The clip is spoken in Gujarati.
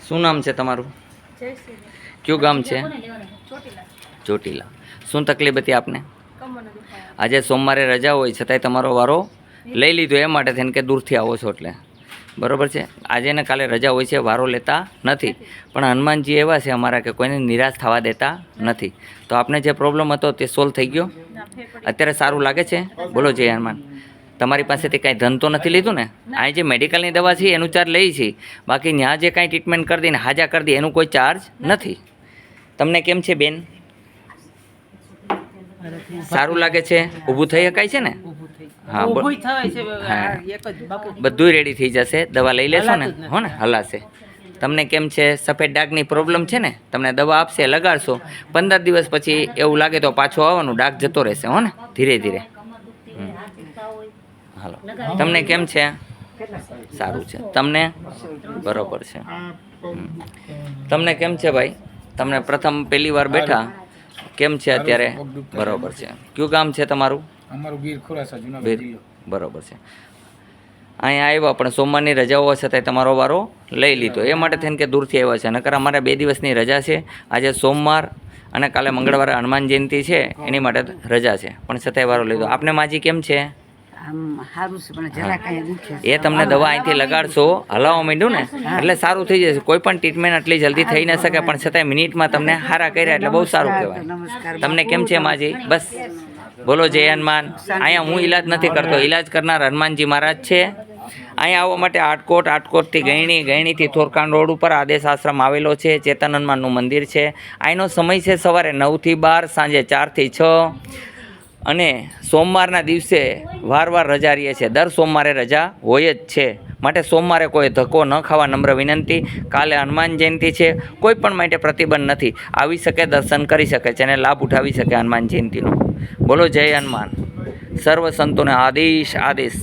શું નામ છે તમારું? કયું ગામ છે? ચોટીલા. શું તકલીફ હતી આપને? આજે સોમવારે રજા હોય છતાંય તમારો વારો લઈ લીધો એ માટે થઈને કે દૂરથી આવો છો એટલે બરાબર છે. આજે ને કાલે રજા હોય છે, વારો લેતા નથી, પણ હનુમાનજી એવા છે અમારા કે કોઈને નિરાશ થવા દેતા નથી. તો આપને જે પ્રોબ્લેમ હતો તે સોલ્વ થઈ ગયો? અત્યારે સારું લાગે છે? બોલો જય હનુમાન. તમારી પાસેથી કાંઈ ધન તો નથી લીધું ને? આ જે મેડિકલની દવા છે એનું ચાર્જ લઈ છે, બાકી ત્યાં જે કાંઈ ટ્રીટમેન્ટ કરી દઈને હાજા કરી દે એનું કોઈ ચાર્જ નથી. તમને કેમ છે બેન? સારું લાગે છે? ઊભું થઈ શકાય છે ને? હા, બધું રેડી થઈ જશે. દવા લઈ લેશો ને? હો ને, હલાશે. તમને કેમ છે? સફેદ ડાઘની પ્રોબ્લેમ છે ને? તમને દવા આપશે, લગાડશો, 15 દિવસ પછી એવું લાગે તો પાછો આવવાનું, ડાઘ જતો રહેશે. હો ને, ધીરે ધીરે. હાલો, તમને કેમ છે? સારું છે. તમને બરોબર છે. તમને કેમ છે ભાઈ? તમને પ્રથમ પહેલી વાર બેઠા કેમ છે અત્યારે? બરોબર છે. કયું ગામ છે તમારું? અમારું ગીર ખોરાસા જુનાગઢ જિલ્લો. બરોબર છે. અહીંયા આવ્યા પણ સોમવારની રજાઓ છતાંય તમારો વારો લઈ લીધો એ માટે થઈને કે દૂરથી આવ્યા છે. નકર અમારે 2 દિવસની રજા છે. આજે સોમવાર અને કાલે મંગળવારે હનુમાન જયંતિ છે એની માટે રજા છે, પણ છતાંય વારો લીધો. આપને માજી કેમ છે? એ તમને દવા અહીંથી લગાડશો, હલાવવા માંડ્યું ને એટલે સારું થઈ જશે. કોઈ પણ ટ્રીટમેન્ટ આટલી જલ્દી થઈ ન શકે, પણ છતાંય મિનિટમાં તમને હારા કર્યા એટલે બહુ સારું કહેવાય. તમને કેમ છે માજી? બસ બોલો જય હનુમાન. અહીંયા હું ઈલાજ નથી કરતો, ઈલાજ કરનાર હનુમાનજી મહારાજ છે. અહીંયા આવવા માટે આટકોટથી ગયણીથી થોરકાંડ રોડ ઉપર આદેશ આશ્રમ આવેલો છે. ચેતન હનુમાનનું મંદિર છે. અહીંનો સમય છે સવારે 9 થી 12, સાંજે 4 થી 6, અને સોમવારના દિવસે વાર રજા રહીએ છે. દર સોમવારે રજા હોય જ છે, માટે સોમવારે કોઈ ધક્કો ન ખાવા નમ્ર વિનંતી. કાલે હનુમાન જયંતિ છે, કોઈ પણ માટે પ્રતિબંધ નથી. આવી શકે, દર્શન કરી શકે છે અને લાભ ઉઠાવી શકે હનુમાન જયંતિનો. બોલો જય હનુમાન. સર્વ સંતોને આદેશ.